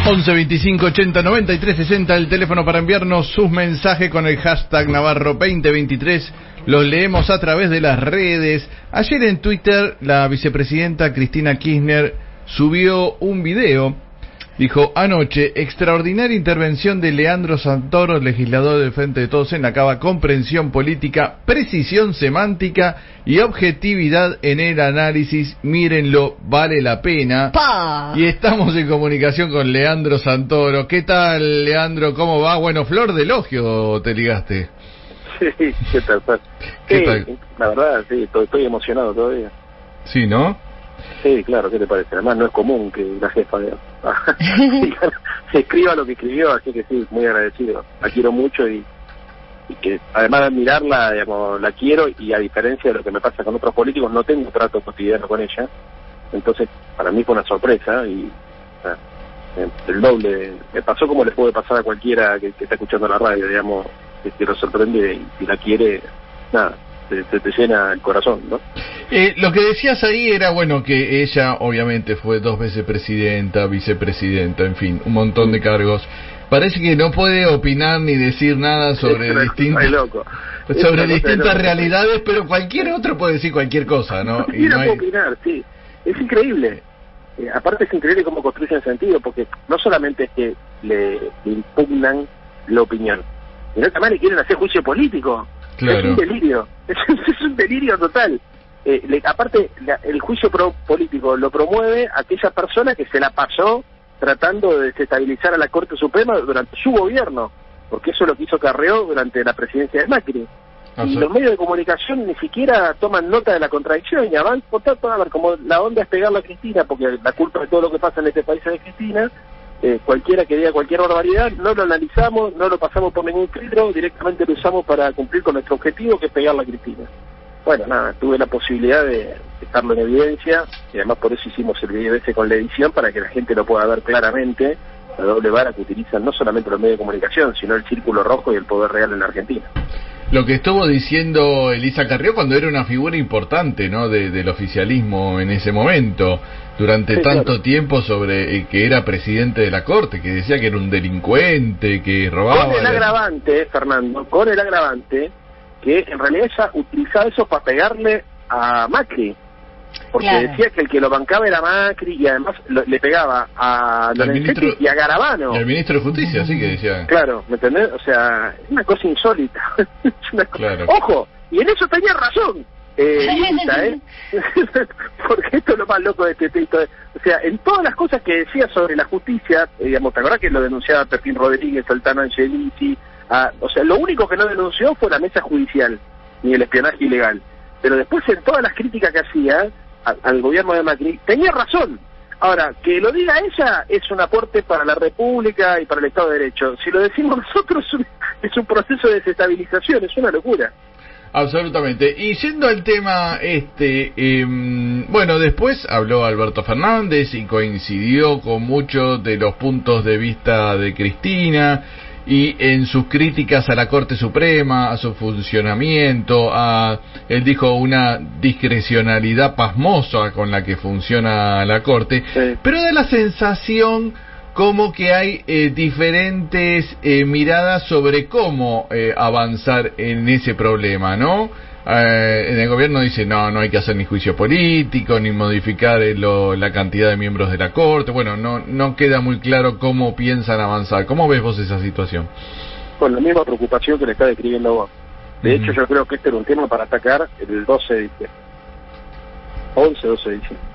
11 25 80 93 60, el teléfono para enviarnos sus mensajes con el hashtag Navarro 2023. Los leemos a través de las redes. Ayer en Twitter la vicepresidenta Cristina Kirchner subió un video. Dijo: anoche, extraordinaria intervención de Leandro Santoro, legislador del Frente de Todos en la Cava, comprensión política, precisión semántica y objetividad en el análisis. Mírenlo, vale la pena. ¡Pah! Y estamos en comunicación con Leandro Santoro. ¿Qué tal, Leandro? ¿Cómo va? Bueno, flor de elogio te ligaste. Sí, ¿qué tal? ¿Qué tal? La verdad, sí, estoy emocionado todavía. Sí, ¿no? Sí, claro, ¿qué te parece? Además no es común que la jefa se escriba lo que escribió, así que sí, muy agradecido. La quiero mucho y que además de admirarla, digamos, la quiero, y a diferencia de lo que me pasa con otros políticos, no tengo trato cotidiano con ella. Entonces, para mí fue una sorpresa y el doble. Me pasó como le puede pasar a cualquiera que está escuchando la radio, digamos, que lo sorprende y la quiere, nada. Te llena el corazón, ¿no? Lo que decías ahí era, bueno, que ella obviamente fue 2 veces presidenta, vicepresidenta, en fin, un montón de cargos. Parece que no puede opinar ni decir nada sobre distintas realidades, pero cualquier otro puede decir cualquier cosa, ¿no? Y no puede opinar, sí. Es increíble. Aparte es increíble cómo construyen sentido, porque no solamente es que le impugnan la opinión, sino que además le quieren hacer juicio político. Claro. Es un delirio, es un delirio total. Aparte, el juicio político lo promueve aquella persona que se la pasó tratando de desestabilizar a la Corte Suprema durante su gobierno, porque eso es lo que hizo Carrió durante la presidencia de Macri. Y los medios de comunicación ni siquiera toman nota de la contradicción y van a ver como la onda es pegarle a Cristina, porque la culpa de todo lo que pasa en este país es de Cristina. Cualquiera que diga cualquier barbaridad, no lo analizamos, no lo pasamos por ningún filtro, directamente lo usamos para cumplir con nuestro objetivo, que es pegarle a Cristina. Bueno, nada, tuve la posibilidad de dejarlo en evidencia, y además por eso hicimos el video ese con la edición, para que la gente lo pueda ver claramente, la doble vara que utilizan no solamente los medios de comunicación, sino el círculo rojo y el poder real en la Argentina. Lo que estuvo diciendo Elisa Carrió cuando era una figura importante, ¿no?, del oficialismo en ese momento, durante tanto tiempo, sobre que era presidente de la Corte, que decía que era un delincuente, que robaba. Con el agravante, Fernando, que en realidad ella utilizaba eso para pegarle a Macri, porque decía que el que lo bancaba era Macri, y además le pegaba a Lorenzetti y a Garabano. Y al ministro de Justicia, así que decía. Claro, ¿me entendés? O sea, es una cosa insólita. Claro. Ojo, y en eso tenía razón. Porque esto es lo más loco de este texto. O sea, en todas las cosas que decía sobre la justicia, digamos, ¿te acordás que lo denunciaba Pepín Rodríguez, Altano Angelici? O sea, lo único que no denunció fue la mesa judicial, ni el espionaje ilegal. Pero después, en todas las críticas que hacía al gobierno de Macri, tenía razón. Ahora, que lo diga ella es un aporte para la República y para el Estado de Derecho. Si lo decimos nosotros, es un proceso de desestabilización, es una locura. Absolutamente. Y yendo al tema bueno, después habló Alberto Fernández y coincidió con muchos de los puntos de vista de Cristina, y en sus críticas a la Corte Suprema, a su funcionamiento, él dijo una discrecionalidad pasmosa con la que funciona la Corte, pero da la sensación como que hay diferentes miradas sobre cómo avanzar en ese problema, ¿no? En el gobierno dice no hay que hacer ni juicio político, ni modificar la cantidad de miembros de la Corte. Bueno, no queda muy claro cómo piensan avanzar. ¿Cómo ves vos esa situación? Con la misma preocupación que le está describiendo vos. De hecho, yo creo que este era un tema para atacar el 12 de diciembre. 12 de diciembre.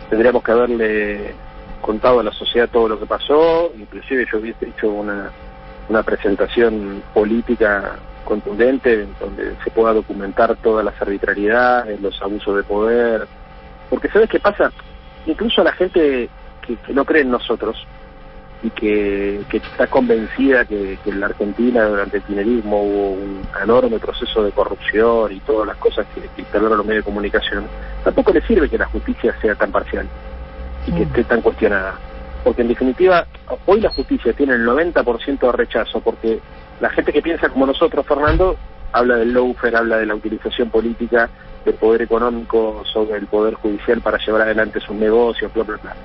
Tendríamos que haberle contado a la sociedad todo lo que pasó, inclusive yo hubiese hecho una presentación política contundente donde se pueda documentar todas las arbitrariedades, los abusos de poder, porque ¿sabes qué pasa? Incluso a la gente que no cree en nosotros y que está convencida que en la Argentina durante el kirchnerismo hubo un enorme proceso de corrupción y todas las cosas que instalaron los medios de comunicación, tampoco le sirve que la justicia sea tan parcial y que esté tan cuestionada, porque en definitiva hoy la justicia tiene el 90% de rechazo, porque la gente que piensa como nosotros, Fernando, habla del lawfare, habla de la utilización política del poder económico sobre el poder judicial para llevar adelante sus negocios, bla, bla, bla.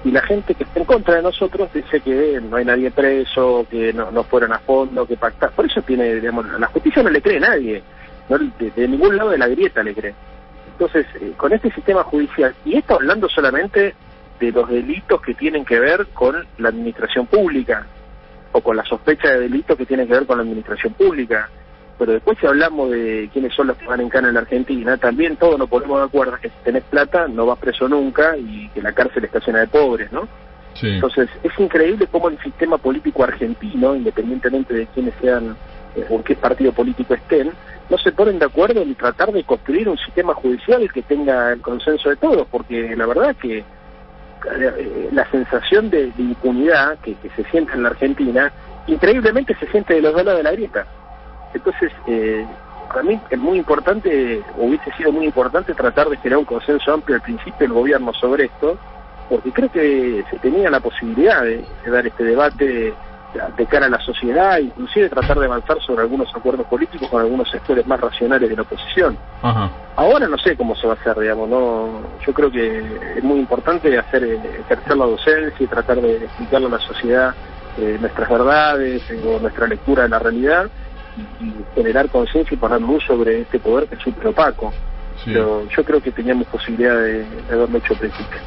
y la gente que está en contra de nosotros dice que no hay nadie preso, que no fueron a fondo, que pactar. Por eso tiene, digamos, la justicia no le cree a nadie, no, de ningún lado de la grieta le cree. Entonces, con este sistema judicial, y esto hablando solamente de los delitos que tienen que ver con la administración pública, o con la sospecha de delitos que tienen que ver con la administración pública, pero después si hablamos de quiénes son los que van en cana en la Argentina, también todos nos ponemos de acuerdo que si tenés plata no vas preso nunca y que la cárcel está llena de pobres, ¿no? Sí. Entonces es increíble cómo el sistema político argentino, independientemente de quiénes sean o en qué partido político estén, no se ponen de acuerdo en tratar de construir un sistema judicial que tenga el consenso de todos, porque la verdad que la sensación de impunidad que se siente en la Argentina, increíblemente se siente de los dos lados de la grieta. Entonces, para mí es muy importante, hubiese sido muy importante tratar de generar un consenso amplio al principio del gobierno sobre esto, porque creo que se tenía la posibilidad de dar este debate de cara a la sociedad, inclusive tratar de avanzar sobre algunos acuerdos políticos con algunos sectores más racionales de la oposición. Ajá. Ahora no sé cómo se va a hacer, digamos, no. Yo creo que es muy importante ejercer la docencia y tratar de explicarle a la sociedad nuestras verdades o nuestra lectura de la realidad y generar conciencia y poner luz sobre este poder que es súper opaco. Sí. Pero yo creo que teníamos posibilidad de haberlo hecho al principio.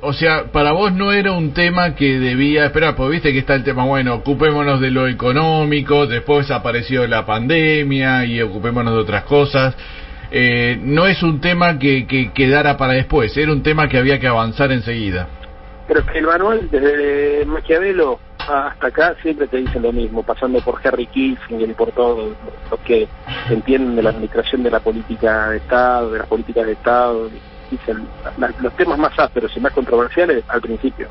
O sea, para vos no era un tema que debía esperar, porque viste que está el tema, bueno, ocupémonos de lo económico, después apareció la pandemia y ocupémonos de otras cosas. No es un tema que quedara para después, era un tema que había que avanzar enseguida. Pero es que el manual, desde Maquiavelo hasta acá, siempre te dicen lo mismo, pasando por Henry Kissinger y por todos los que entienden de la administración de la política de Estado, de las políticas de Estado, dicen los temas más ásperos y más controversiales al principio.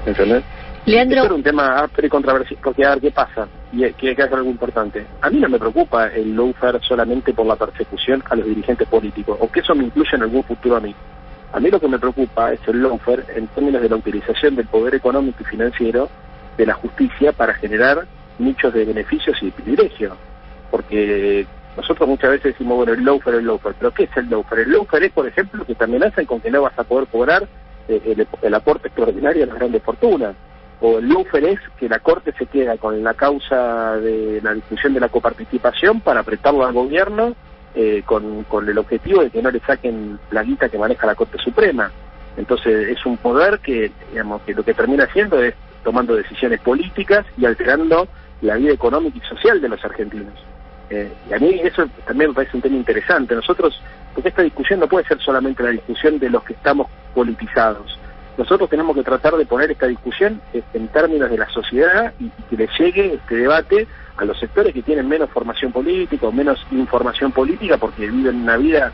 ¿Entendés? Leandro, esto era un tema áspero y controversial, porque a ver qué pasa, y que es algo importante. A mí no me preocupa el lawfare solamente por la persecución a los dirigentes políticos, o que eso me incluya en algún futuro a mí. A mí lo que me preocupa es el lawfare en términos de la utilización del poder económico y financiero de la justicia para generar nichos de beneficios y de privilegios. Porque nosotros muchas veces decimos, bueno, el lawfare, pero ¿qué es el lawfare? El lawfare es, por ejemplo, que te amenazan con que no vas a poder cobrar el aporte extraordinario a las grandes fortunas. O el lawfare es que la Corte se queda con la causa de la discusión de la coparticipación para apretarlo al gobierno con el objetivo de que no le saquen la guita que maneja la Corte Suprema. Entonces es un poder que, digamos, que lo que termina haciendo es tomando decisiones políticas y alterando la vida económica y social de los argentinos. Y a mí eso también me parece un tema interesante. Nosotros, porque esta discusión no puede ser solamente la discusión de los que estamos politizados. Nosotros tenemos que tratar de poner esta discusión en términos de la sociedad y que le llegue este debate a los sectores que tienen menos formación política o menos información política porque viven una vida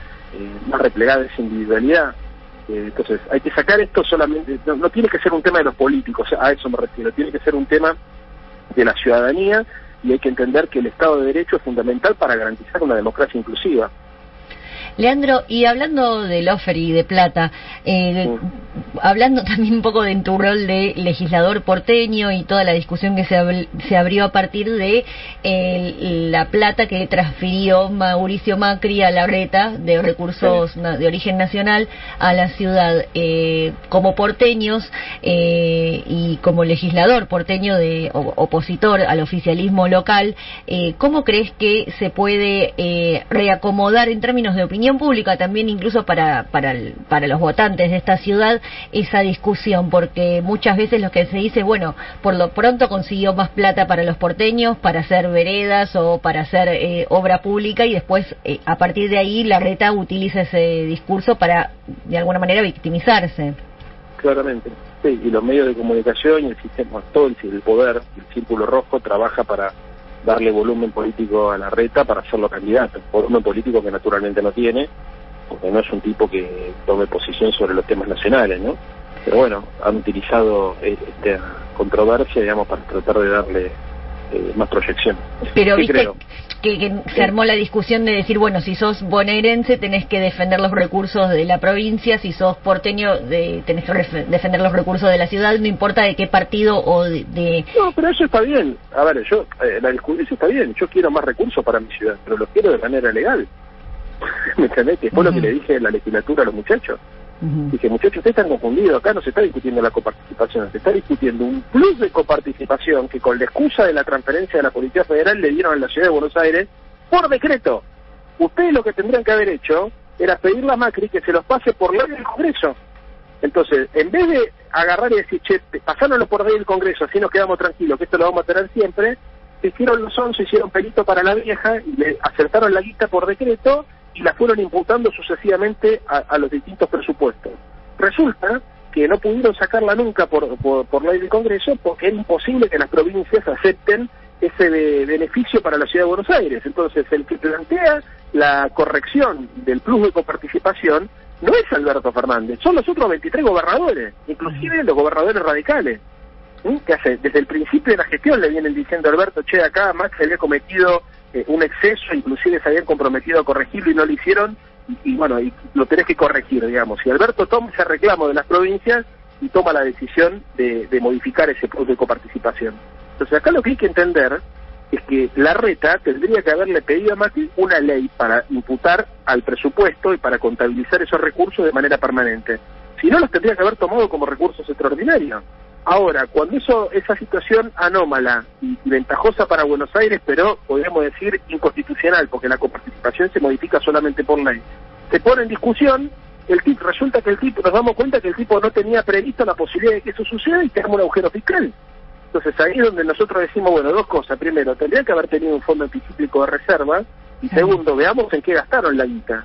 más replegada de esa individualidad. Entonces hay que sacar esto solamente, no tiene que ser un tema de los políticos, a eso me refiero, tiene que ser un tema de la ciudadanía y hay que entender que el Estado de Derecho es fundamental para garantizar una democracia inclusiva. Leandro, y hablando de lawfare y de plata, hablando también un poco de tu rol de legislador porteño y toda la discusión que se abrió a partir de la plata que transfirió Mauricio Macri a Larreta de recursos de origen nacional a la ciudad, como porteños y como legislador porteño de opositor al oficialismo local, ¿cómo crees que se puede reacomodar en términos de opinión pública también, incluso para los votantes de esta ciudad, esa discusión? Porque muchas veces lo que se dice, bueno, por lo pronto consiguió más plata para los porteños, para hacer veredas o para hacer obra pública, y después a partir de ahí Larreta utiliza ese discurso para de alguna manera victimizarse. Claramente, sí, y los medios de comunicación y el sistema, todo el poder, el círculo rojo trabaja para darle volumen político a Larreta para hacerlo candidato, volumen político que naturalmente no tiene, porque no es un tipo que tome posición sobre los temas nacionales, ¿no? Pero bueno, han utilizado esta controversia, digamos, para tratar de darle más proyección. Pero viste que se armó la discusión de decir, bueno, si sos bonaerense tenés que defender los recursos de la provincia, si sos porteño tenés que defender los recursos de la ciudad, no importa de qué partido o de... No, pero eso está bien. A ver, la discusión está bien, yo quiero más recursos para mi ciudad, pero los quiero de manera legal. ¿Me entendés? Que fue lo que le dije en la legislatura a los muchachos. Dije, muchachos, ustedes están confundidos, acá no se está discutiendo la coparticipación, se está discutiendo un plus de coparticipación que con la excusa de la transferencia de la Policía Federal le dieron a la Ciudad de Buenos Aires por decreto. Ustedes lo que tendrían que haber hecho era pedirle a Macri que se los pase por ley del Congreso. Entonces, en vez de agarrar y decir, che, pasándolo por ley del Congreso, así nos quedamos tranquilos, que esto lo vamos a tener siempre, se hicieron los 11, hicieron pelito para la vieja, y le acertaron la lista por decreto, y la fueron imputando sucesivamente a los distintos presupuestos. Resulta que no pudieron sacarla nunca por ley del Congreso, porque era imposible que las provincias acepten ese beneficio para la Ciudad de Buenos Aires. Entonces, el que plantea la corrección del plus de coparticipación no es Alberto Fernández, son los otros 23 gobernadores, inclusive los gobernadores radicales, que desde el principio de la gestión le vienen diciendo a Alberto, che, acá Max había cometido un exceso, inclusive se habían comprometido a corregirlo y no lo hicieron, y bueno, y lo tenés que corregir, digamos. Y Alberto toma ese reclamo de las provincias y toma la decisión de modificar ese plus de coparticipación. Entonces acá lo que hay que entender es que Larreta tendría que haberle pedido a Macri una ley para imputar al presupuesto y para contabilizar esos recursos de manera permanente. Si no, los tendría que haber tomado como recursos extraordinarios. Ahora, cuando esa situación anómala y ventajosa para Buenos Aires, pero podríamos decir inconstitucional, porque la coparticipación se modifica solamente por ley, se pone en discusión, resulta que nos damos cuenta que el tipo no tenía previsto la posibilidad de que eso suceda y tenemos un agujero fiscal. Entonces ahí es donde nosotros decimos, bueno, dos cosas. Primero, tendría que haber tenido un fondo anticíclico de reserva, y segundo, veamos en qué gastaron la guita.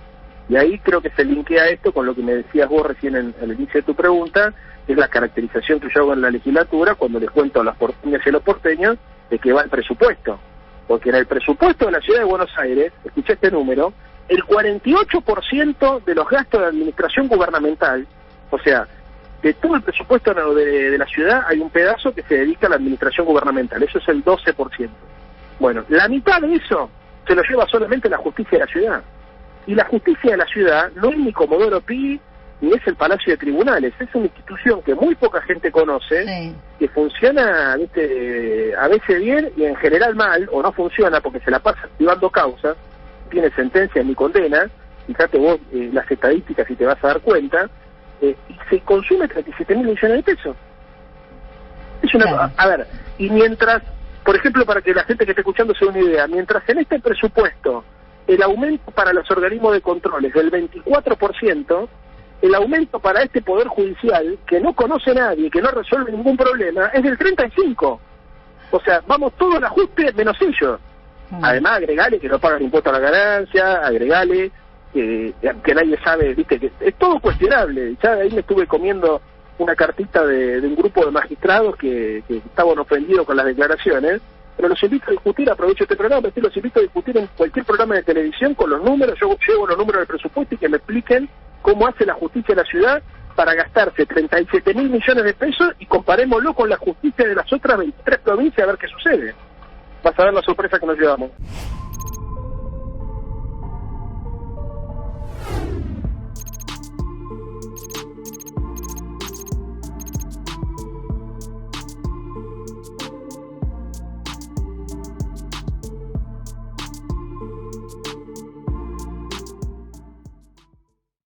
Y ahí creo que se linkea esto con lo que me decías vos recién en el inicio de tu pregunta, que es la caracterización que yo hago en la legislatura cuando les cuento a las porteñas y a los porteños de que va el presupuesto. Porque en el presupuesto de la Ciudad de Buenos Aires, escuché este número, el 48% de los gastos de administración gubernamental, o sea, de todo el presupuesto de la ciudad hay un pedazo que se dedica a la administración gubernamental, eso es el 12%. Bueno, la mitad de eso se lo lleva solamente la justicia de la ciudad. Y la justicia de la ciudad no es ni Comodoro Pi, ni es el Palacio de Tribunales, es una institución que muy poca gente conoce, sí, que funciona, ¿viste?, a veces bien y en general mal, o no funciona porque se la pasa activando causas, tiene sentencia ni condena, fíjate vos las estadísticas y te vas a dar cuenta, y se consume 37.000 millones de pesos. Es una, claro. A ver, y mientras, por ejemplo, para que la gente que esté escuchando se dé una idea, mientras en este presupuesto el aumento para los organismos de control es del 24%, el aumento para este Poder Judicial, que no conoce a nadie, que no resuelve ningún problema, es del 35%. O sea, vamos todo al ajuste menos ellos. Además, agregale que no pagan impuesto a la ganancia, agregale que nadie sabe, viste, que es todo cuestionable. Ya ahí me estuve comiendo una cartita de un grupo de magistrados que estaban ofendidos con las declaraciones, pero los invito a discutir, aprovecho este programa, los invito a discutir en cualquier programa de televisión con los números, yo llevo los números del presupuesto y que me expliquen cómo hace la justicia de la ciudad para gastarse 37.000 millones de pesos y comparémoslo con la justicia de las otras 23 provincias a ver qué sucede. Vas a ver la sorpresa que nos llevamos.